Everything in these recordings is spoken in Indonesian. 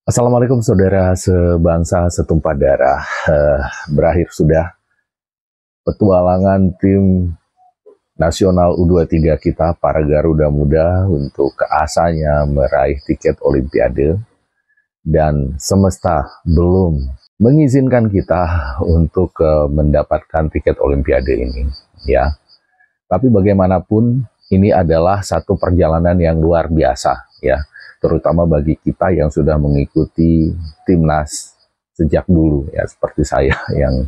Assalamualaikum saudara sebangsa setumpah darah. Berakhir sudah petualangan tim nasional U23 kita para Garuda Muda untuk keasanya meraih tiket Olimpiade, dan semesta belum mengizinkan kita untuk mendapatkan tiket Olimpiade ini, ya. Tapi bagaimanapun ini adalah satu perjalanan yang luar biasa, ya, terutama bagi kita yang sudah mengikuti timnas sejak dulu, ya, seperti saya yang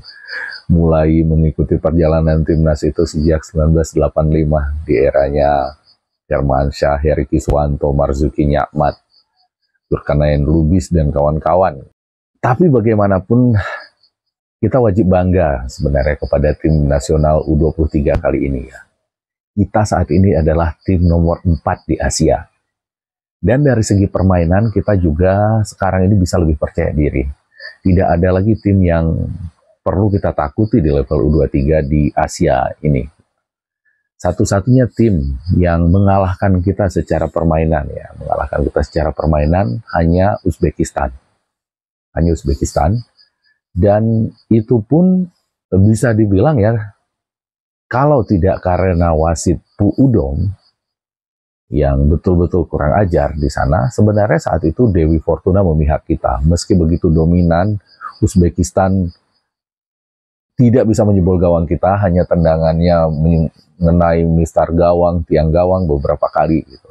mulai mengikuti perjalanan timnas itu sejak 1985 di eranya Hermansyah, Heri Kiswanto, Marzuki Nyakmat, Durkanain Lubis, dan kawan-kawan. Tapi bagaimanapun kita wajib bangga sebenarnya kepada tim nasional U23 kali ini, ya. Kita saat ini adalah tim nomor 4 di Asia. Dan dari segi permainan kita juga sekarang ini bisa lebih percaya diri. Tidak ada lagi tim yang perlu kita takuti di level U23 di Asia ini. Satu-satunya tim yang mengalahkan kita secara permainan, ya, mengalahkan kita secara permainan hanya Uzbekistan. Hanya Uzbekistan. Dan itu pun bisa dibilang, ya, kalau tidak karena wasit Pu Udom yang betul-betul kurang ajar di sana, sebenarnya saat itu Dewi Fortuna memihak kita. Meski begitu dominan, Uzbekistan tidak bisa menjebol gawang kita, hanya tendangannya mengenai mistar gawang, tiang gawang beberapa kali gitu.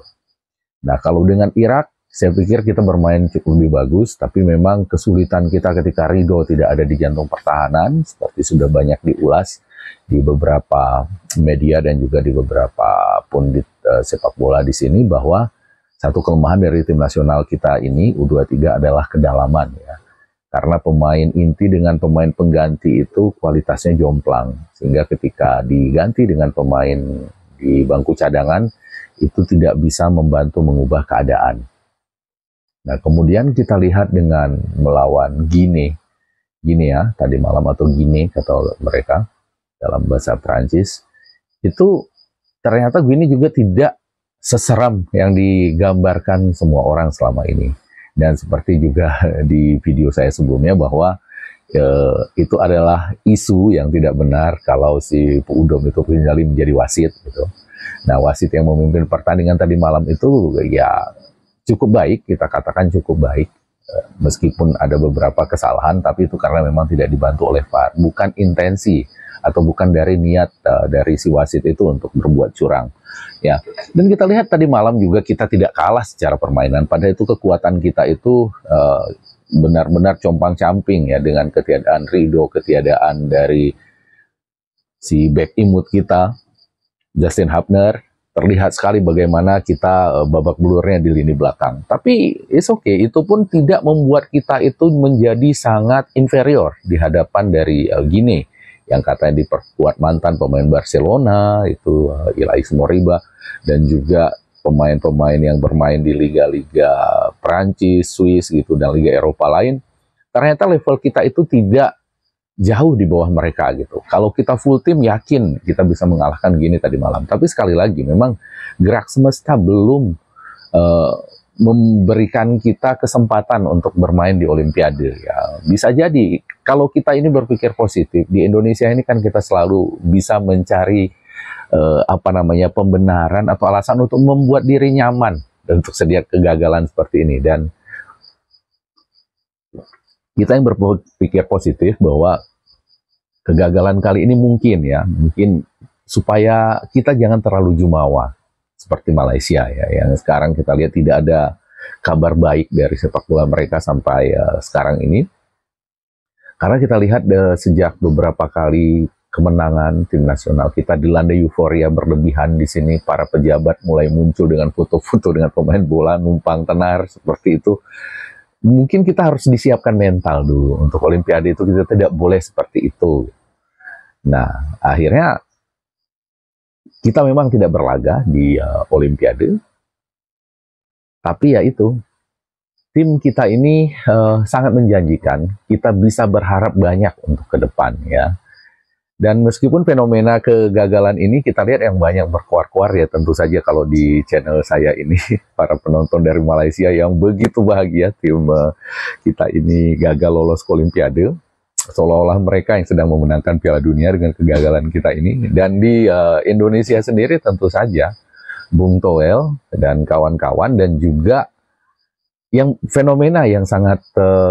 Nah, kalau dengan Irak, saya pikir kita bermain cukup lebih bagus, tapi memang kesulitan kita ketika Ridho tidak ada di jantung pertahanan, seperti sudah banyak diulas di beberapa media dan juga di beberapa pundit sepak bola di sini, bahwa satu kelemahan dari tim nasional kita ini U23 adalah kedalaman, ya. Karena pemain inti dengan pemain pengganti itu kualitasnya jomplang, sehingga ketika diganti dengan pemain di bangku cadangan itu tidak bisa membantu mengubah keadaan. Nah, kemudian kita lihat dengan melawan Guinea tadi malam, atau Guinea kata mereka dalam bahasa Prancis, itu ternyata Guinea juga tidak seseram yang digambarkan semua orang selama ini. Dan seperti juga di video saya sebelumnya bahwa itu adalah isu yang tidak benar kalau si Pu Udom itu kembali menjadi wasit gitu. Nah, wasit yang memimpin pertandingan tadi malam itu ya cukup baik, kita katakan cukup baik. Meskipun ada beberapa kesalahan, tapi itu karena memang tidak dibantu oleh VAR, bukan intensi atau bukan dari niat dari si wasit itu untuk berbuat curang, ya. Dan kita lihat tadi malam juga kita tidak kalah secara permainan, padahal itu kekuatan kita itu benar-benar compang-camping, ya, dengan ketiadaan Ridho, ketiadaan dari si back imut kita Justin Hubner. Terlihat sekali bagaimana kita babak belurnya di lini belakang. Tapi it's okay, itu pun tidak membuat kita itu menjadi sangat inferior di hadapan dari Guinea yang katanya diperkuat mantan pemain Barcelona, itu Ilaix Moriba, dan juga pemain-pemain yang bermain di liga-liga Prancis, Swiss gitu, dan liga Eropa lain. Ternyata level kita itu tidak jauh di bawah mereka gitu. Kalau kita full tim, yakin kita bisa mengalahkan Gini tadi malam. Tapi sekali lagi, memang gerak semesta belum memberikan kita kesempatan untuk bermain di Olimpiade, ya. Bisa jadi kalau kita ini berpikir positif, di Indonesia ini kan kita selalu bisa mencari pembenaran atau alasan untuk membuat diri nyaman untuk setiap kegagalan seperti ini. Dan kita yang berpikir positif bahwa kegagalan kali ini mungkin supaya kita jangan terlalu jumawa seperti Malaysia, ya, yang sekarang kita lihat tidak ada kabar baik dari sepak bola mereka sampai sekarang ini. Karena kita lihat sejak beberapa kali kemenangan tim nasional kita dilanda euforia berlebihan di sini, para pejabat mulai muncul dengan foto-foto dengan pemain bola numpang tenar seperti itu. Mungkin kita harus disiapkan mental dulu untuk Olimpiade itu, kita tidak boleh seperti itu. Nah, akhirnya kita memang tidak berlaga di Olimpiade, tapi ya itu, tim kita ini sangat menjanjikan. Kita bisa berharap banyak untuk ke depan, ya. Dan meskipun fenomena kegagalan ini kita lihat yang banyak berkuar-kuar ya, tentu saja kalau di channel saya ini para penonton dari Malaysia yang begitu bahagia tim kita ini gagal lolos ke Olimpiade, seolah-olah mereka yang sedang memenangkan Piala Dunia dengan kegagalan kita ini. Dan di Indonesia sendiri tentu saja Bung Toel dan kawan-kawan, dan juga yang fenomena yang sangat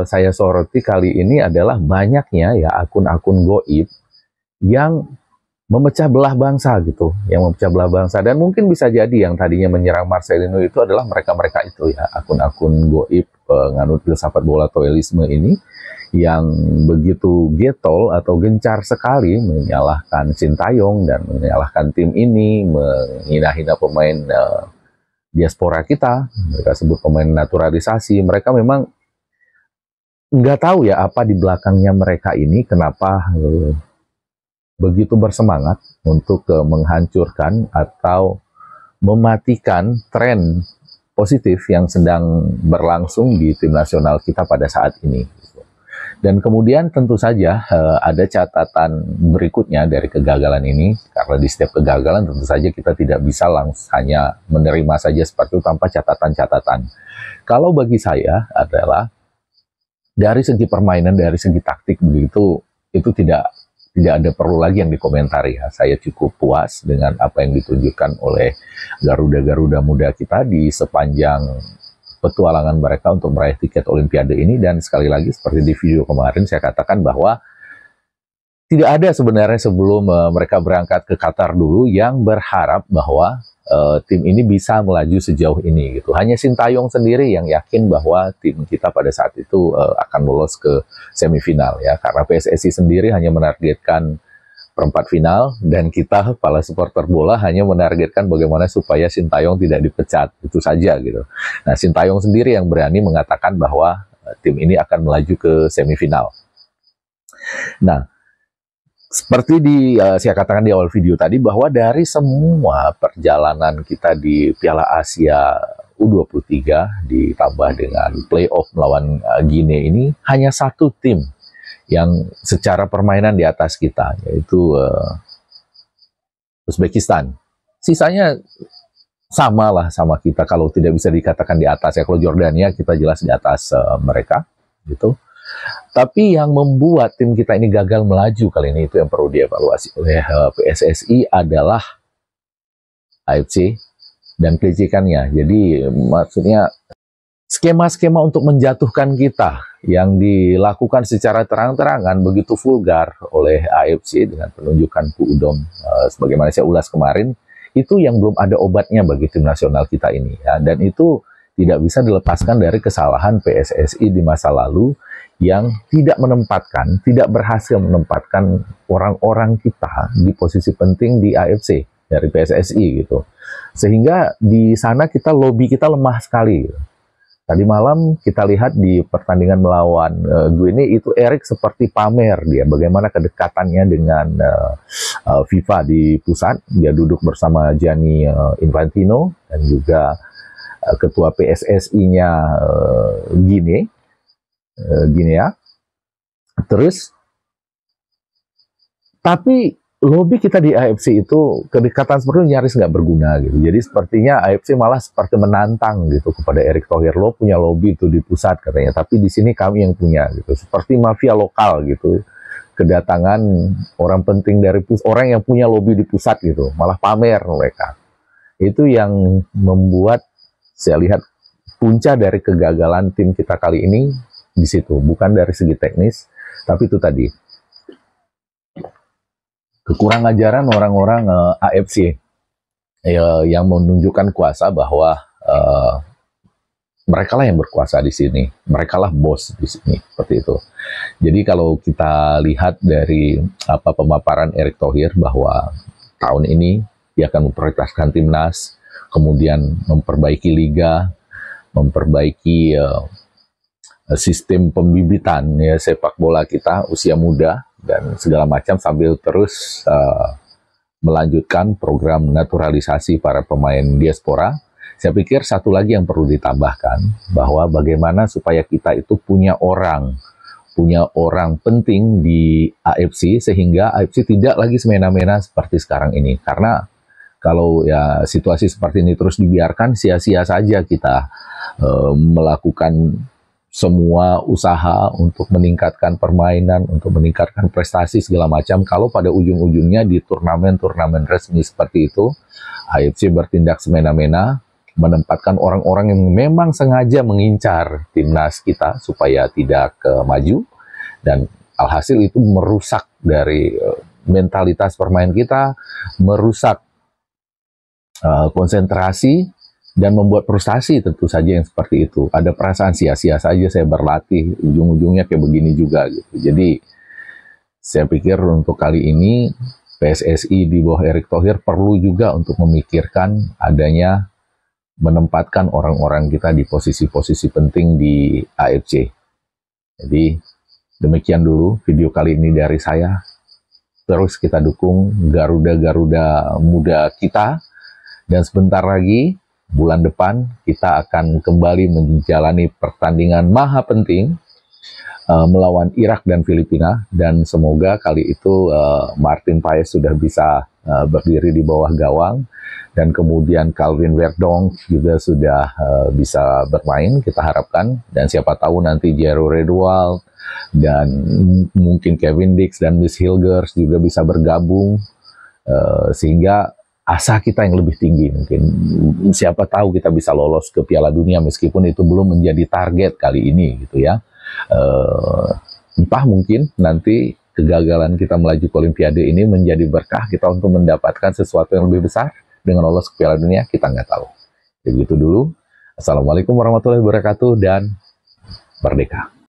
saya soroti kali ini adalah banyaknya ya akun-akun goib yang memecah belah bangsa gitu, yang memecah belah bangsa. Dan mungkin bisa jadi yang tadinya menyerang Marcelino itu adalah mereka-mereka itu ya, akun-akun goib penganut filsafat bola toelisme ini, yang begitu getol atau gencar sekali menyalahkan Sintayong dan menyalahkan tim ini, menghina-hina pemain diaspora kita, mereka sebut pemain naturalisasi. Mereka memang nggak tahu ya apa di belakangnya mereka ini, kenapa begitu bersemangat untuk menghancurkan atau mematikan tren positif yang sedang berlangsung di tim nasional kita pada saat ini. Dan kemudian tentu saja ada catatan berikutnya dari kegagalan ini, karena di setiap kegagalan tentu saja kita tidak bisa hanya menerima saja seperti itu tanpa catatan-catatan. Kalau bagi saya adalah dari segi permainan, dari segi taktik begitu, itu tidak ada perlu lagi yang dikomentari ya. Saya cukup puas dengan apa yang ditunjukkan oleh Garuda-Garuda muda kita di sepanjang petualangan mereka untuk meraih tiket Olimpiade ini. Dan sekali lagi seperti di video kemarin saya katakan bahwa tidak ada sebenarnya sebelum mereka berangkat ke Qatar dulu yang berharap bahwa tim ini bisa melaju sejauh ini gitu. Hanya Sintayong sendiri yang yakin bahwa tim kita pada saat itu akan lolos ke semifinal ya, karena PSSI sendiri hanya menargetkan perempat final, dan kita para supporter bola hanya menargetkan bagaimana supaya Sintayong tidak dipecat, itu saja gitu. Nah, Sintayong sendiri yang berani mengatakan bahwa tim ini akan melaju ke semifinal. Nah, seperti saya katakan di awal video tadi, bahwa dari semua perjalanan kita di Piala Asia U23 ditambah dengan playoff melawan Guinea ini, hanya satu tim yang secara permainan di atas kita, yaitu Uzbekistan. Sisanya sama lah sama kita, kalau tidak bisa dikatakan di atas ya. Kalau Jordania kita jelas di atas mereka gitu. Tapi yang membuat tim kita ini gagal melaju kali ini, itu yang perlu dievaluasi oleh PSSI adalah AFC dan kelicikannya. Jadi maksudnya skema-skema untuk menjatuhkan kita yang dilakukan secara terang-terangan begitu vulgar oleh AFC dengan penunjukan Pu Udom, sebagaimana saya ulas kemarin, itu yang belum ada obatnya bagi tim nasional kita ini ya. Dan itu tidak bisa dilepaskan dari kesalahan PSSI di masa lalu yang tidak berhasil menempatkan orang-orang kita di posisi penting di AFC dari PSSI gitu. Sehingga di sana lobby kita lemah sekali gitu. Tadi malam kita lihat di pertandingan melawan Guinea itu, Erik seperti pamer dia bagaimana kedekatannya dengan FIFA di pusat. Dia duduk bersama Gianni Infantino dan juga ketua PSSI-nya Guinea. Terus, tapi lobby kita di AFC itu, kedekatan seperti itu nyaris nggak berguna gitu. Jadi sepertinya AFC malah seperti menantang gitu kepada Erick Thohir, lo punya lobby itu di pusat katanya, tapi di sini kami yang punya gitu. Seperti mafia lokal gitu. Kedatangan orang penting dari orang yang punya lobby di pusat gitu, malah pamer mereka. Itu yang membuat saya lihat punca dari kegagalan tim kita kali ini di situ, bukan dari segi teknis, tapi itu tadi kekurang ajaran orang-orang AFC yang menunjukkan kuasa bahwa mereka lah yang berkuasa di sini, mereka lah bos di sini, seperti itu. Jadi kalau kita lihat dari pemaparan Erick Thohir bahwa tahun ini dia akan memprioritaskan timnas, kemudian memperbaiki liga, memperbaiki sistem pembibitan ya sepak bola kita usia muda dan segala macam, sambil terus melanjutkan program naturalisasi para pemain diaspora. Saya pikir satu lagi yang perlu ditambahkan, bahwa bagaimana supaya kita itu punya orang punya orang penting di AFC, sehingga AFC tidak lagi semena-mena seperti sekarang ini. Karena kalau ya situasi seperti ini terus dibiarkan, sia-sia saja kita melakukan semua usaha untuk meningkatkan permainan, untuk meningkatkan prestasi segala macam, kalau pada ujung-ujungnya di turnamen-turnamen resmi seperti itu, AFC bertindak semena-mena, menempatkan orang-orang yang memang sengaja mengincar timnas kita supaya tidak maju, dan alhasil itu merusak dari mentalitas permain kita, merusak konsentrasi, dan membuat frustasi tentu saja yang seperti itu. Ada perasaan sia-sia saja saya berlatih, ujung-ujungnya kayak begini juga gitu. Jadi saya pikir untuk kali ini PSSI di bawah Erick Thohir perlu juga untuk memikirkan adanya menempatkan orang-orang kita di posisi-posisi penting di AFC. Jadi demikian dulu video kali ini dari saya. Terus kita dukung Garuda-Garuda muda kita, dan sebentar lagi bulan depan kita akan kembali menjalani pertandingan maha penting melawan Irak dan Filipina, dan semoga kali itu Martin Paes sudah bisa berdiri di bawah gawang, dan kemudian Calvin Verdonk juga sudah bisa bermain, kita harapkan, dan siapa tahu nanti Jero Redwald dan mungkin Kevin Dix dan Miss Hilgers juga bisa bergabung, sehingga asa kita yang lebih tinggi. Mungkin siapa tahu kita bisa lolos ke Piala Dunia meskipun itu belum menjadi target kali ini gitu ya. Entah mungkin nanti kegagalan kita melaju ke Olimpiade ini menjadi berkah kita untuk mendapatkan sesuatu yang lebih besar dengan lolos ke Piala Dunia, kita nggak tahu. Begitu dulu. Assalamualaikum warahmatullahi wabarakatuh dan merdeka.